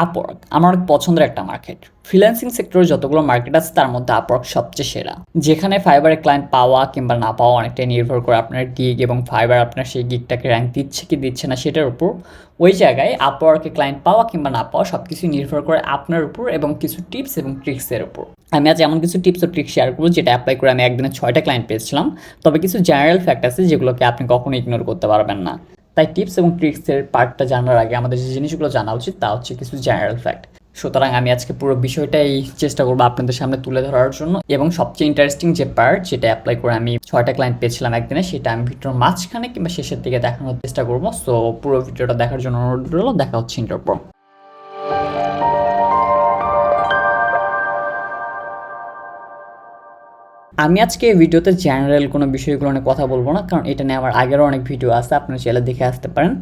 Upwork আমার অনেক পছন্দের একটা মার্কেট। ফ্রিল্যান্সিং সেক্টরে যতগুলো মার্কেট আছে তার মধ্যে আপওয়ার্ক সবচেয়ে সেরা, যেখানে ফাইবারে ক্লায়েন্ট পাওয়া কিংবা না পাওয়া অনেকটাই নির্ভর করে আপনার গিগ এবং ফাইবার আপনার সেই গিগটাকে র্যাঙ্ক দিচ্ছে কি দিচ্ছে না সেটার উপর। ওই জায়গায় আপওয়ার্কে ক্লায়েন্ট পাওয়া কিংবা না পাওয়া সব কিছুই নির্ভর করে আপনার উপর এবং কিছু টিপস এবং ট্রিক্সের উপর। আমি আজ এমন কিছু টিপস ও ট্রিক্স শেয়ার করবো যেটা অ্যাপ্লাই করে আমি একদিনে 6টা ক্লায়েন্ট পেয়েছিলাম। তবে কিছু জেনারেল ফ্যাক্ট আছে যেগুলোকে আপনি কখনো ইগনোর করতে পারবেন না। তাই টিপস এবং ট্রিক্সের পার্টটা জানার আগে আমাদের যে জিনিসগুলো জানা উচিত তা হচ্ছে কিছু জেনারেল ফ্যাক্ট। সুতরাং আমি আজকে পুরো বিষয়টাই চেষ্টা করবো আপনাদের সামনে তুলে ধরার জন্য, এবং সবচেয়ে ইন্টারেস্টিং যে পার্ট যেটা অ্যাপ্লাই করে আমি 6টা ক্লায়েন্ট পেয়েছিলাম একদিনে, সেটা আমি ভিডিওর মাঝখানে কিংবা শেষের দিকে দেখানোর চেষ্টা করবো। সো পুরো ভিডিওটা দেখার জন্য অনুরোধ রইল। দেখা হচ্ছে ইন্টার পর। আমি আজকে এই ভিডিওতে জেনারেল কোনো বিষয়গুলো নিয়ে কথা বলবো না, কারণ এটা নিয়ে আমার আগেরও অনেক ভিডিও আছে, আপনারা চাইলে দেখে আসতে পারেন।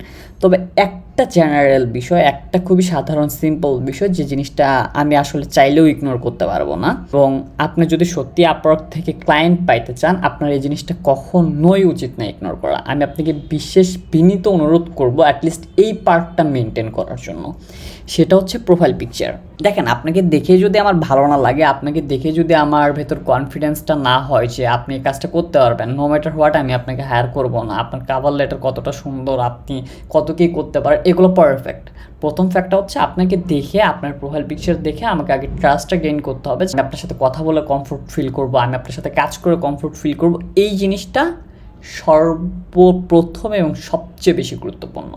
তবে একটা জেনারেল বিষয়, একটা খুবই সাধারণ সিম্পল বিষয়, যে জিনিসটা আমি আসলে চাইলেও ইগনোর করতে পারবো না, এবং আপনি যদি সত্যি আপওয়ার্ক থেকে ক্লায়েন্ট পাইতে চান আপনার এই জিনিসটা কখনোই উচিত না ইগনোর করা। আমি আপনাকে বিশেষ বিনীত অনুরোধ করবো অ্যাটলিস্ট এই পার্টটা মেনটেন করার জন্য। সেটা হচ্ছে প্রোফাইল পিকচার। দেখেন, আপনাকে দেখে যদি আমার ভালো না লাগে, আপনাকে দেখে যদি আমার ভেতর কনফিডেন্সটা না হয় যে আপনি এই কাজটা করতে পারবেন, নো ম্যাটার হোয়াট আমি আপনাকে হায়ার করবো না। আপনার কভার লেটার কতটা সুন্দর, আপনি কত কী করতে পারেন, এগুলো পারফেক্ট। প্রথম ফ্যাক্টটা হচ্ছে আপনাকে দেখে, আপনার প্রোফাইল পিকচার দেখে আমাকে আগে ট্রাস্টটা গেইন করতে হবে। আমি আপনার সাথে কথা বলে কমফোর্ট ফিল করবো, আমি আপনার সাথে কাজ করে কমফোর্ট ফিল করবো। এই জিনিসটা সর্বপ্রথম এবং সবচেয়ে বেশি গুরুত্বপূর্ণ।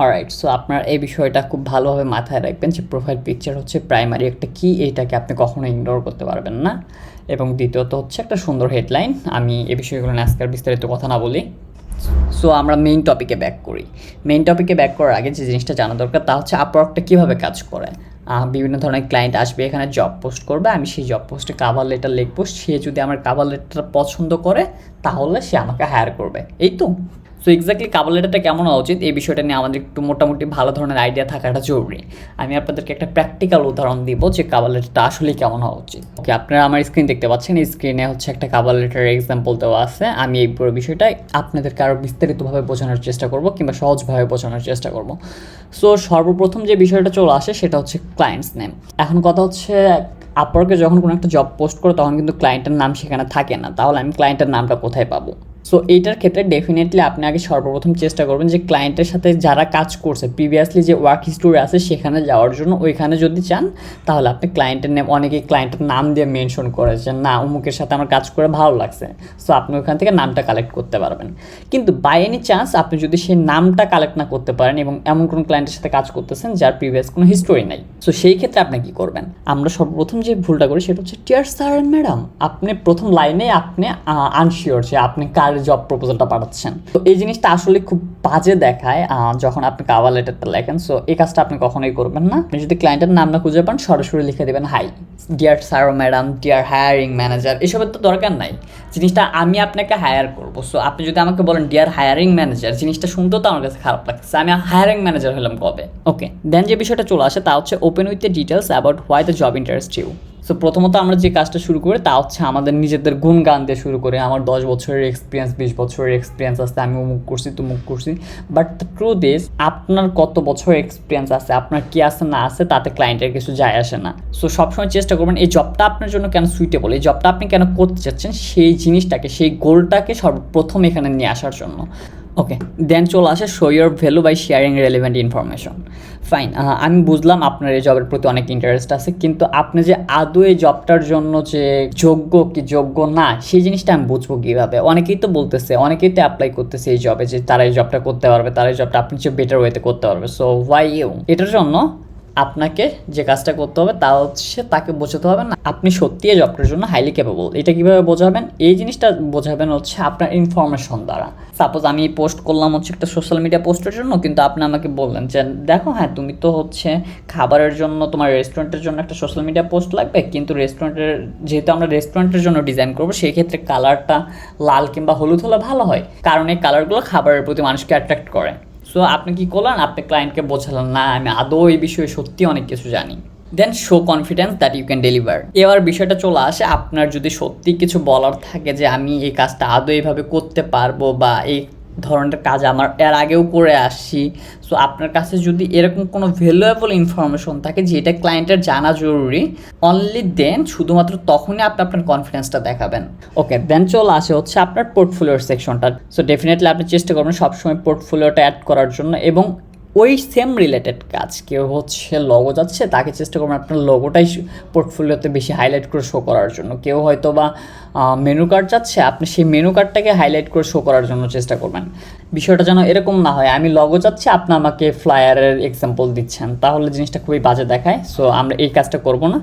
অলরাইট, সো আপনার এই বিষয়টা খুব ভালোভাবে মাথায় রাখবেন যে প্রোফাইল পিকচার হচ্ছে প্রাইমারি একটা কি, এইটাকে আপনি কখনো ইগনোর করতে পারবেন না। এবং দ্বিতীয়ত হচ্ছে একটা সুন্দর হেডলাইন। আমি এই বিষয়গুলো নিয়ে আজকের বিস্তারিত কথা না বলি। সো আমরা মেইন টপিকে ব্যাক করি। মেইন টপিকে ব্যাক করার আগে যে জিনিসটা জানা দরকার তা হচ্ছে আপওয়ার্কটা কীভাবে কাজ করে। বিভিন্ন ধরনের ক্লায়েন্ট আসবে, এখানে জব পোস্ট করবে, আমি সেই জব পোস্টে কাভার লেটার লিখবো। সে যদি আমার কাভার লেটারটা পছন্দ করে তাহলে সে আমাকে হায়ার করবে, এই তো। সো এক্স্যাক্টলি কাভার লেটারটা কেমন হওয়া উচিত এই বিষয়টা নিয়ে আমাদের একটু মোটামুটি ভালো ধরনের আইডিয়া থাকাটা জরুরি। আমি আপনাদেরকে একটা প্র্যাকটিক্যাল উদাহরণ দিব যে কাভার লেটারটা আসলেই কেমন হওয়া উচিত। ওকে, আপনারা আমার স্ক্রিন দেখতে পাচ্ছেন, এই স্ক্রিনে হচ্ছে একটা কাভার লেটারের এক্সাম্পল দেওয়া আছে। আমি এই পুরো বিষয়টা আপনাদেরকে আরও বিস্তারিতভাবে বোঝানোর চেষ্টা করব কিংবা সহজভাবে বোঝানোর চেষ্টা করব। সো সর্বপ্রথম যে বিষয়টা চলে আসে সেটা হচ্ছে ক্লায়েন্টস নেম। এখন কথা হচ্ছে আপওয়ার্কে যখন কোনো একটা জব পোস্ট করে তখন কিন্তু ক্লায়েন্টের নাম সেখানে থাকে না, তাহলে আমি ক্লায়েন্টের নামটা কোথায় পাবো? সো এইটার ক্ষেত্রে ডেফিনেটলি আপনি আগে সর্বপ্রথম চেষ্টা করবেন যে ক্লায়েন্টের সাথে যারা কাজ করছে প্রিভিয়াসলি যে ওয়ার্ক হিস্টোরি আছে সেখানে যাওয়ার জন্য। ওইখানে যদি চান তাহলে আপনি ক্লায়েন্টের নেম, অনেকেই ক্লায়েন্টের নাম দিয়ে মেনশন করে যে না অমুকের সাথে আমার কাজ করে ভালো লাগছে, সো আপনি ওখান থেকে নামটা কালেক্ট করতে পারবেন। কিন্তু বাই এনি চান্স আপনি যদি সেই নামটা কালেক্ট না করতে পারেন এবং এমন কোনো ক্লায়েন্টের সাথে কাজ করতেছেন যার প্রিভিয়াস কোনো হিস্টোরি নাই, সো সেই ক্ষেত্রে আপনি কী করবেন? আমরা সর্বপ্রথম যে ভুলটা করি সেটা হচ্ছে ডিয়ার স্যার অ্যান্ড ম্যাডাম। আপনি প্রথম লাইনে আপনি আনশিওর যে আপনি কার জব প্রপোজালটা পাঠাচ্ছেন। তো এই জিনিসটা আসলে খুব বাজে দেখায় যখন আপনি কাভার লেটারটা লেখেন। সো এই কাজটা আপনি কখনোই করবেন না। আপনি যদি ক্লায়েন্টের নাম না খুঁজে পান সরাসরি লিখে দেবেন হাই, ডিয়ার স্যার ও ম্যাডাম, ডিয়ার হায়ারিং ম্যানেজার। এসবের তো দরকার নাই, জিনিসটা আমি আপনাকে হায়ার করবো। সো আপনি যদি আমাকে বলেন ডিয়ার হায়ারিং ম্যানেজার, জিনিসটা শুনতেও তো আমার কাছে খারাপ লাগছে। আমি হায়ারিং ম্যানেজার হলাম কবে? ওকে, দেন যে বিষয়টা চলে আসে তা হচ্ছে open with the details about why the job interest you. So প্রথমত আমরা যে কাজটা শুরু করি তা হচ্ছে আমাদের নিজেদের গুণগান দিয়ে শুরু করি। আমার 10 বছরের এক্সপিরিয়েন্স, 20 বছরের এক্সপিরিয়েন্স আছে, আমি অমুক করছি তুমুক করছি। বাট দ্য ট্রুথ ইজ আপনার কত বছর এক্সপিরিয়েন্স আছে, আপনার কি আছে না আছে তাতে ক্লায়েন্টের কিছু যায় আসে না। সো সবসময় চেষ্টা করবেন এই জবটা আপনার জন্য কেন সুইটেবল, এই জবটা আপনি কেন করতে চাচ্ছেন সেই জিনিসটাকে, সেই গোলটাকে সর্বপ্রথম এখানে নিয়ে আসার জন্য। ওকে, দেন চলে আসে show your value by sharing relevant information. Fine, আমি বুঝলাম আপনার এই জবের প্রতি অনেক ইন্টারেস্ট আছে, কিন্তু আপনি যে আদৌ এই জবটার জন্য যে যোগ্য কি যোগ্য না সেই জিনিসটা আমি বুঝবো কীভাবে? অনেকেই তো বলতেছে, অনেকেই তো অ্যাপ্লাই করতেছে এই জবে যে তারা এই জবটা করতে পারবে, তারা এই জবটা আপনি চেয়ে বেটার ওয়েতে করতে পারবে। So why you? এটার জন্য আপনাকে যে কাজটা করতে হবে তা হচ্ছে তাকে বোঝাতে হবে না আপনি সত্যি এই জবটার জন্য হাইলি ক্যাপেবল। এটা কীভাবে বোঝাবেন? এই জিনিসটা বোঝাবেন হচ্ছে আপনার ইনফরমেশন দ্বারা। সাপোজ আমি পোস্ট করলাম হচ্ছে একটা সোশ্যাল মিডিয়া পোস্টের জন্য, কিন্তু আপনি আমাকে বললেন যে দেখো হ্যাঁ তুমি তো হচ্ছে খাবারের জন্য, তোমার রেস্টুরেন্টের জন্য একটা সোশ্যাল মিডিয়া পোস্ট লাগবে, কিন্তু রেস্টুরেন্টের যেহেতু আমরা রেস্টুরেন্টের জন্য ডিজাইন করবো সেই ক্ষেত্রে কালারটা লাল কিংবা হলুদ হলে ভালো হয়, কারণ এই কালারগুলো খাবারের প্রতি মানুষকে অ্যাট্রাক্ট করে। সো আপনি কী করলেন? আপনি ক্লায়েন্টকে বোঝালেন না আমি আদৌ এই বিষয়ে সত্যি অনেক কিছু জানি। Then show confidence that you can deliver. এবার বিষয়টা চলে আসে আপনার যদি সত্যি কিছু বলার থাকে যে আমি এই কাজটা আদৌ এইভাবে করতে পারবো বা এই ধরনের কাজ আমার এর আগেও করে আসছি। সো আপনার কাছে যদি এরকম কোনো ভ্যালুয়েবল ইনফরমেশন থাকে যেটা ক্লায়েন্টের জানা জরুরি, অনলি দেন শুধুমাত্র তখনই আপনি আপনার কনফিডেন্সটা দেখাবেন। ওকে, দেন চলে আসে হচ্ছে আপনার পোর্টফোলিওর সেকশনটা। সো ডেফিনেটলি আপনি চেষ্টা করবেন সবসময় পোর্টফোলিওটা অ্যাড করার জন্য, এবং ওই সেম রিলেটেড কাজ, কেউ হচ্ছে লগো যাচ্ছে তাকে চেষ্টা করবেন আপনার লগোটাই পোর্টফোলিওতে বেশি হাইলাইট করে শো করার জন্য। কেউ হয়তো বা মেনু কার্ড যাচ্ছে, আপনি সেই মেনু কার্ডটাকে হাইলাইট করে শো করার জন্য চেষ্টা করবেন। বিষয়টা যেন এরকম না হয় আমি লগো যাচ্ছি আপনি আমাকে ফ্লায়ারের এক্সাম্পল দিচ্ছেন, তাহলে জিনিসটা খুবই বাজে দেখায়। সো আমরা এই কাজটা করব না।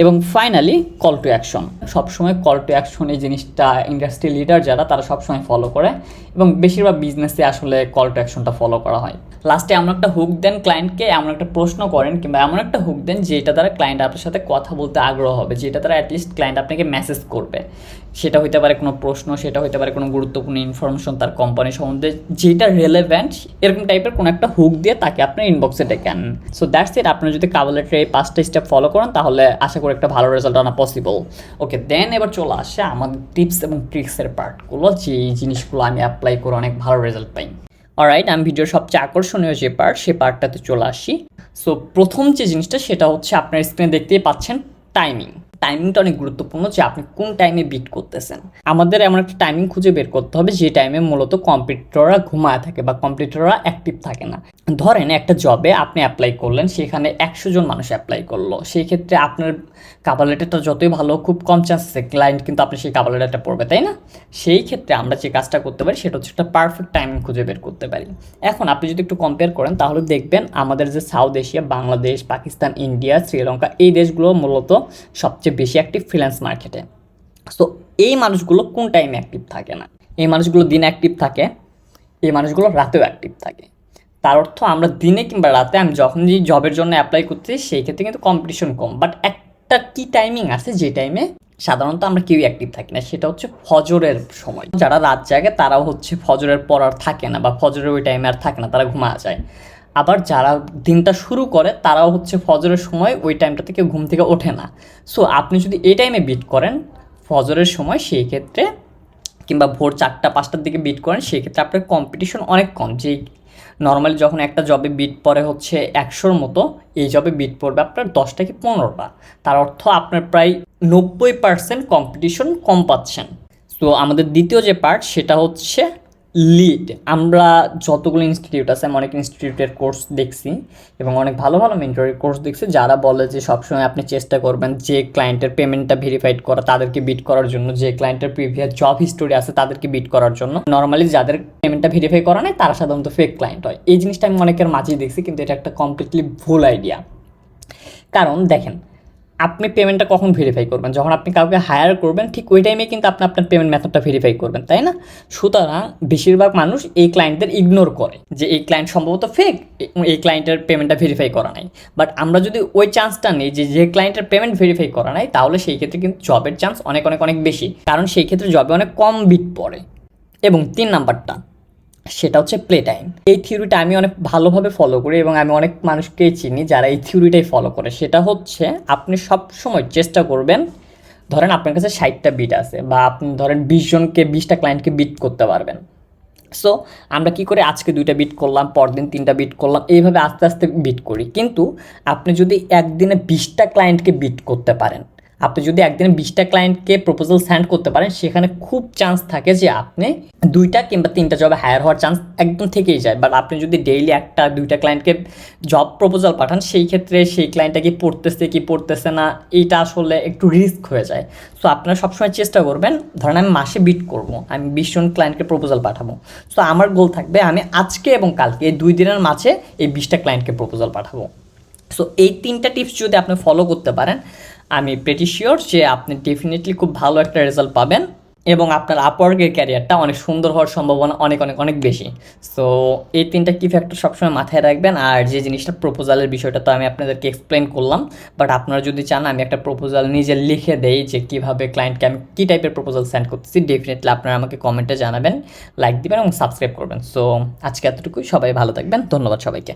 এবং ফাইনালি কল টু অ্যাকশন, সবসময় কল টু অ্যাকশন এই জিনিসটা ইন্ডাস্ট্রি লিডার যারা তারা সবসময় ফলো করে, এবং বেশিরভাগ বিজনেসে আসলে কল টু অ্যাকশনটা ফলো করা হয়। লাস্টে এমন একটা হুক দেন ক্লায়েন্টকে, এমন একটা প্রশ্ন করেন কিংবা এমন একটা হুক দেন যেটা দ্বারা ক্লায়েন্ট আপনার সাথে কথা বলতে আগ্রহ হবে, যেটা দ্বারা অ্যাটলিস্ট ক্লায়েন্ট আপনাকে মেসেজ করবে। সেটা হইতে পারে কোনো প্রশ্ন, সেটা হইতে পারে কোনো গুরুত্বপূর্ণ ইনফরমেশন তার কোম্পানি সম্বন্ধে যেটা রেলেভেন্ট, এরকম টাইপের কোনো একটা হুক দিয়ে তাকে আপনার ইনবক্সে ডেকে আনেন। So that's it. আপনারা যদি কাভার লেটারে এই 5টা স্টেপ ফলো করেন তাহলে আশা করি একটা ভালো রেজাল্ট আনা পসিবল। ওকে, দেন এবার চলে আসে আমাদের টিপস এবং ট্রিক্সের পার্টগুলো, যে জিনিসগুলো আমি অ্যাপ্লাই করে অনেক ভালো রেজাল্ট পাই। অলরাইট, আমি ভিডিওর সবচেয়ে আকর্ষণীয় যে পার্ট, সে পার্টটাতে চলে আসি। সো প্রথম যে জিনিসটা সেটা হচ্ছে আপনার স্ক্রিনে দেখতেই পাচ্ছেন টাইমিং। টাইমিংটা অনেক গুরুত্বপূর্ণ, যে আপনি কোন টাইমে বিট করতেছেন। আমাদের এমন একটা টাইমিং খুঁজে বের করতে হবে যে টাইমে মূলত কম্পিউটাররা ঘুমায় থাকে বা কম্পিউটাররা অ্যাক্টিভ থাকে না। ধরেন একটা জবে আপনি অ্যাপ্লাই করলেন, সেখানে 100 জন মানুষ অ্যাপ্লাই করলো, সেই ক্ষেত্রে আপনার কাভার লেটারটা যতই ভালো, খুব কম চান্স আছে ক্লায়েন্ট কিন্তু আপনি সেই কাভার লেটারটা পড়বে, তাই না? সেই ক্ষেত্রে আমরা যে কাজটা করতে পারি সেটা হচ্ছে একটা পারফেক্ট টাইমিং খুঁজে বের করতে পারি। এখন আপনি যদি একটু কম্পেয়ার করেন তাহলে দেখবেন আমাদের যে south Asia, Bangladesh, Pakistan, India, Sri Lanka, এই দেশগুলো মূলত সবচেয়ে বেশি অ্যাক্টিভ ফ্রিল্যান্স মার্কেটে। সো এই মানুষগুলো কোন টাইমে অ্যাক্টিভ থাকে না? এই মানুষগুলো দিনে অ্যাক্টিভ থাকে, এই মানুষগুলো রাতেও অ্যাক্টিভ থাকে। তার অর্থ আমরা দিনে কিংবা রাতে, আমি যখন যে জবের জন্য অ্যাপ্লাই করতেছি সেই ক্ষেত্রে কিন্তু কম্পিটিশন কম, বাট একটা কি টাইমিং আছে যে টাইমে সাধারণত আমরা কেউই অ্যাক্টিভ থাকি না, সেটা হচ্ছে ফজরের সময়। যারা রাত জাগে তারাও হচ্ছে ফজরের পর আর থাকে না, বা ফজরের ওই টাইমে আর থাকে না, তারা ঘুমা যায়। আবার যারা দিনটা শুরু করে তারাও হচ্ছে ফজরের সময় ওই টাইমটা থেকে ঘুম থেকে ওঠে না। সো আপনি যদি এই টাইমে বিট করেন ফজরের সময়, সেই ক্ষেত্রে কিংবা ভোর 4টা-5টার দিকে বিট করেন, সেই ক্ষেত্রে আপনার কম্পিটিশন অনেক কম। যেই নর্মালি যখন একটা জবে বিট পড়ে হচ্ছে 100-র মতো, এই জবে বিট পড়বে আপনার 10টা কি 15টা। তার অর্থ আপনার প্রায় 90% কম্পিটিশন কম পাচ্ছেন। তো আমাদের দ্বিতীয় যে পার্ট সেটা হচ্ছে লিড। আমরা যতগুলো ইনস্টিটিউট আছে, আমি অনেক ইনস্টিটিউটের কোর্স দেখছি এবং অনেক ভালো ভালো মেন্টরের কোর্স দেখছি, যারা বলে যে সবসময় আপনি চেষ্টা করবেন যে ক্লায়েন্টের পেমেন্টটা ভেরিফাইড করা, তাদেরকে বিট করার জন্য, যে ক্লায়েন্টের প্রিভিয়াস জব হিস্টোরি আছে তাদেরকে বিট করার জন্য। নর্মালি যাদের পেমেন্টটা ভেরিফাই করা নেই তারা সাধারণত ফেক ক্লায়েন্ট হয়। এই জিনিসটা আমি অনেকের মাঝেই দেখছি, কিন্তু এটা একটা কমপ্লিটলি ভুল আইডিয়া। কারণ দেখেন, আপনি পেমেন্টটা কখন ভেরিফাই করবেন? যখন আপনি কাউকে হায়ার করবেন, ঠিক ওই টাইমে কিন্তু আপনি আপনার পেমেন্ট মেথডটা ভেরিফাই করবেন, তাই না? সুতরাং বেশিরভাগ মানুষ এই ক্লায়েন্টদের ইগনোর করে যে এই ক্লায়েন্ট সম্ভবত ফেক, এই ক্লায়েন্টের পেমেন্টটা ভেরিফাই করা নাই। বাট আমরা যদি ওই চান্সটা নিই যে ক্লায়েন্টের পেমেন্ট ভেরিফাই করা নাই, তাহলে সেই ক্ষেত্রে কিন্তু জবের চান্স অনেক অনেক অনেক বেশি, কারণ সেই ক্ষেত্রে জবে অনেক কম বিট পড়ে। এবং 3 নাম্বারটা সেটা হচ্ছে প্লে টাইম। এই থিওরিটা আমি অনেক ভালোভাবে ফলো করি এবং আমি অনেক মানুষকেই চিনি যারা এই থিওরিটাই ফলো করে। সেটা হচ্ছে আপনি সব সময় চেষ্টা করবেন, ধরেন আপনার কাছে 60টা বিট আছে, বা আপনি ধরেন 20 জনকে 20টা ক্লায়েন্টকে বিট করতে পারবেন। সো আমরা কী করে আজকে 2টা বিট করলাম, পরদিন 3টা বিট করলাম, এইভাবে আস্তে আস্তে বিট করি। কিন্তু আপনি যদি একদিনে 20টা ক্লায়েন্টকে বিট করতে পারেন, আপনি যদি একদিনে 20টা ক্লায়েন্টকে প্রপোজাল সেন্ড করতে পারেন, সেখানে খুব চান্স থাকে যে আপনি 2টা কিংবা 3টা জবে হায়ার হওয়ার চান্স একদম থেকেই যায়। বাট আপনি যদি ডেইলি 1-2টা ক্লায়েন্টকে জব প্রপোজাল পাঠান, সেই ক্ষেত্রে সেই ক্লায়েন্টটা কি পড়তেছে কি পড়তেছে না, এইটা আসলে একটু রিস্ক হয়ে যায়। সো আপনারা সবসময় চেষ্টা করবেন, ধরেন আমি মাসে বিট করব, আমি 20 জন ক্লায়েন্টকে প্রপোজাল পাঠাবো। সো আমার গোল থাকবে আমি আজকে এবং কালকে এই 2 দিনের মাঝে এই 20টা ক্লায়েন্টকে প্রপোজাল পাঠাবো। সো এই 3টা টিপস যদি আপনি ফলো করতে পারেন, আমি প্রেটি শিওর যে আপনি ডেফিনেটলি খুব ভালো একটা রেজাল্ট পাবেন এবং আপনার আপওয়ার্কের ক্যারিয়ারটা অনেক সুন্দর হওয়ার সম্ভাবনা অনেক অনেক অনেক বেশি। সো এই 3টা কি ফ্যাক্টর সবসময় মাথায় রাখবেন। আর যে জিনিসটা প্রপোজালের বিষয়টা তো আমি আপনাদেরকে এক্সপ্লেন করলাম, বাট আপনারা যদি চান আমি একটা প্রপোজাল নিজে লিখে দেই যে কীভাবে ক্লায়েন্টকে আমি কী টাইপের প্রপোজাল সেন্ড করতেছি, ডেফিনেটলি আপনারা আমাকে কমেন্টে জানাবেন, লাইক দিবেন এবং সাবস্ক্রাইব করবেন। সো আজকে এতটুকুই, সবাই ভালো থাকবেন, ধন্যবাদ সবাইকে।